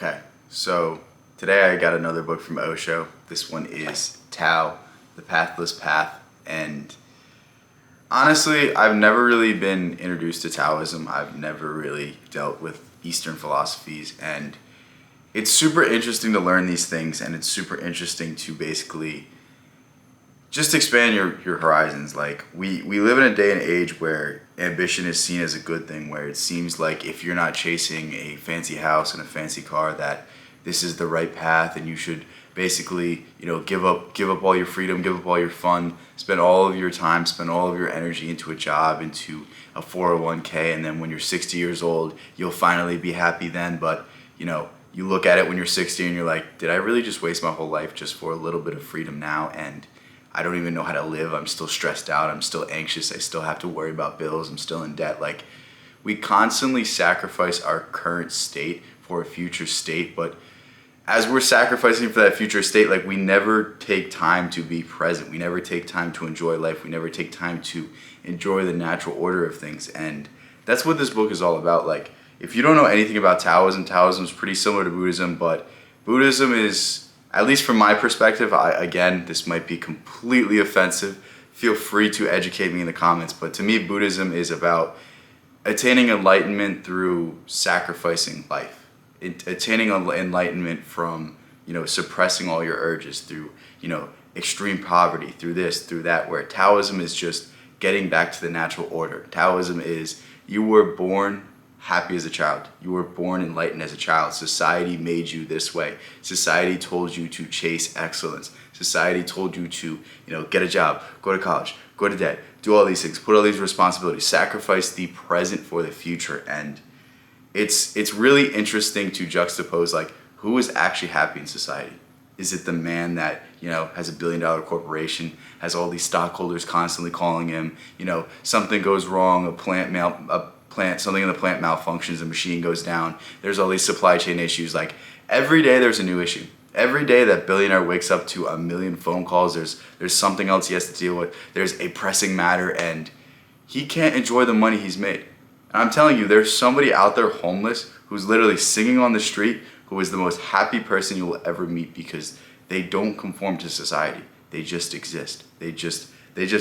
Okay, so today I got another book from Osho. This one is Tao, the Pathless Path. And honestly, I've never really been introduced to Taoism. I've never really dealt with Eastern philosophies. And it's super interesting to learn these things, and it's super interesting to basically just expand your horizons. Like we live in a day and age where ambition is seen as a good thing, where it seems like if you're not chasing a fancy house and a fancy car, that this is the right path, and you should basically, give up all your freedom, give up all your fun, spend all of your time, spend all of your energy into a job, into a 401k, and then when you're 60 years old, you'll finally be happy then. But you look at it when you're 60 and you're like, did I really just waste my whole life just for a little bit of freedom now? And I don't even know how to live. I'm still stressed out. I'm still anxious. I still have to worry about bills. I'm still in debt. Like, we constantly sacrifice our current state for a future state, but as we're sacrificing for that future state, like, we never take time to be present. We never take time to enjoy life. We never take time to enjoy the natural order of things. And that's what this book is all about. Like, if you don't know anything about Taoism, Taoism is pretty similar to Buddhism, but Buddhism is, at least from my perspective, again, this might be completely offensive. Feel free to educate me in the comments. But to me, Buddhism is about attaining enlightenment through sacrificing life. Attaining enlightenment from, suppressing all your urges through, extreme poverty, through this, through that, where Taoism is just getting back to the natural order. Taoism is, you were born happy as a child. You were born enlightened as a child. Society made you this way. Society told you to chase excellence. Society told you to, get a job, go to college, go to debt, do all these things, put all these responsibilities, sacrifice the present for the future. And it's really interesting to juxtapose, like, who is actually happy in society? Is it the man that, has a $1 billion corporation, has all these stockholders constantly calling him, something goes wrong, something in the plant malfunctions, the machine goes down, there's all these supply chain issues. Like, every day there's a new issue. Every day that billionaire wakes up to a million phone calls, there's something else he has to deal with. There's a pressing matter, and he can't enjoy the money he's made. And I'm telling you, there's somebody out there homeless who's literally singing on the street, who is the most happy person you will ever meet, because they don't conform to society. They just exist. They just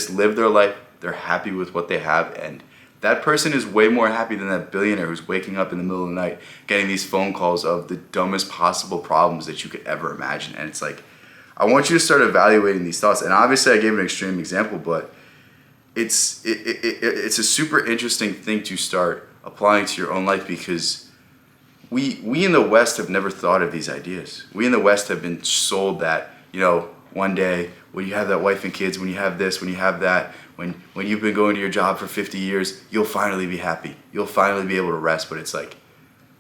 live their life. They're happy with what they have, and that person is way more happy than that billionaire who's waking up in the middle of the night getting these phone calls of the dumbest possible problems that you could ever imagine. And it's like, I want you to start evaluating these thoughts. And obviously I gave an extreme example, but it's a super interesting thing to start applying to your own life, because we in the West have never thought of these ideas. We in the West have been sold that, one day when you have that wife and kids, when you have this, when you have that, when you've been going to your job for 50 years, you'll finally be happy. You'll finally be able to rest. But it's like,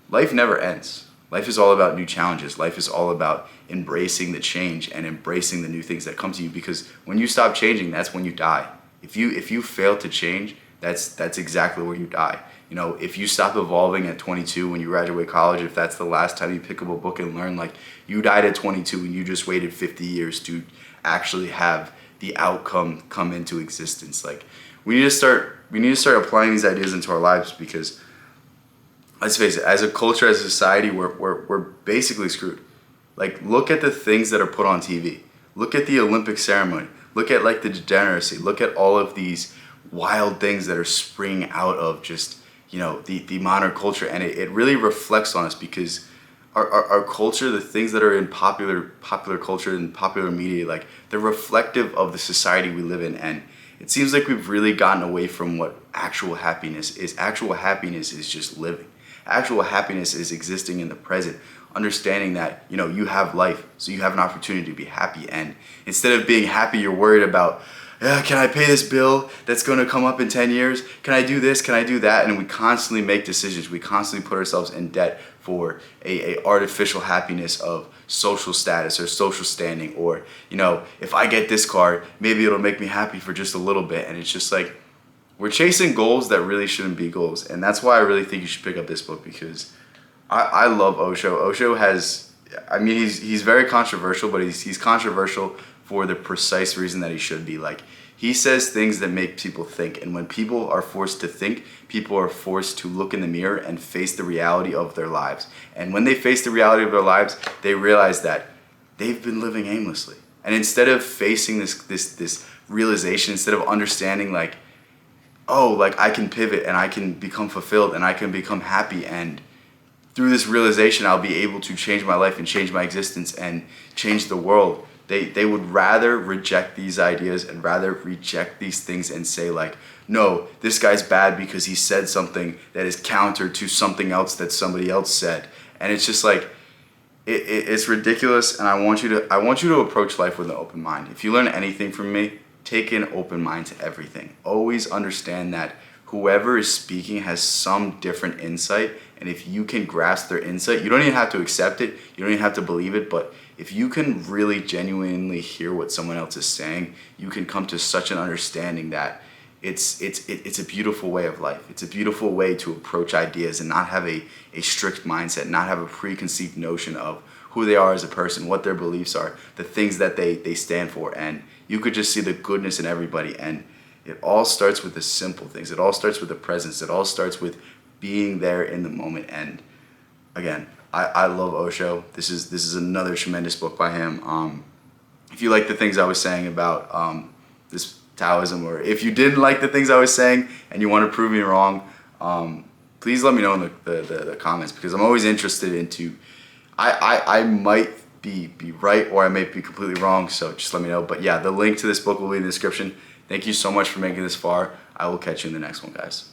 life never ends. Life is all about new challenges. Life is all about embracing the change and embracing the new things that come to you, because when you stop changing, that's when you die. If you fail to change, that's exactly where you die. If you stop evolving at 22 when you graduate college, if that's the last time you pick up a book and learn, like, you died at 22 and you just waited 50 years to actually have the outcome come into existence. Like, we need to start applying these ideas into our lives, because let's face it, as a culture, as a society, we're basically screwed. Like, look at the things that are put on TV. Look at the Olympic ceremony. Look at, like, the degeneracy. Look at all of these wild things that are springing out of just, the modern culture. And it really reflects on us, because our culture, the things that are in popular culture and popular media, like, they're reflective of the society we live in. And it seems like we've really gotten away from what actual happiness is. Actual happiness is just living. Actual happiness is existing in the present, understanding that, you have life, so you have an opportunity to be happy. And instead of being happy, you're worried about, can I pay this bill that's going to come up in 10 years? Can I do this? Can I do that? And we constantly make decisions. We constantly put ourselves in debt for a artificial happiness of social status or social standing, or, if I get this car, maybe it'll make me happy for just a little bit. And it's just like, we're chasing goals that really shouldn't be goals. And that's why I really think you should pick up this book, because I love Osho. Osho has, he's very controversial, but he's controversial for the precise reason that he should be. Like, He says things that make people think. And when people are forced to think, people are forced to look in the mirror and face the reality of their lives. And when they face the reality of their lives, they realize that they've been living aimlessly. And instead of facing this realization, instead of understanding like, oh, like I can pivot and I can become fulfilled and I can become happy, and through this realization I'll be able to change my life and change my existence and change the world. They would rather reject these ideas and rather reject these things and say like, no, this guy's bad because he said something that is counter to something else that somebody else said. And it's just like, it's ridiculous. And I want you to approach life with an open mind. If you learn anything from me, take an open mind to everything. Always understand that whoever is speaking has some different insight, and if you can grasp their insight, you don't even have to accept it, you don't even have to believe it, but if you can really genuinely hear what someone else is saying, you can come to such an understanding that it's a beautiful way of life. It's a beautiful way to approach ideas and not have a strict mindset, not have a preconceived notion of who they are as a person, what their beliefs are, the things that they stand for, and you could just see the goodness in everybody. And it all starts with the simple things. It all starts with the presence. It all starts with being there in the moment. And again, I love Osho. This is another tremendous book by him. If you like the things I was saying about this Taoism, or if you didn't like the things I was saying and you want to prove me wrong, please let me know in the comments, because I'm always interested into, I might be right or I may be completely wrong, so just let me know. But yeah, the link to this book will be in the description. Thank you so much for making this far. I will catch you in the next one, guys.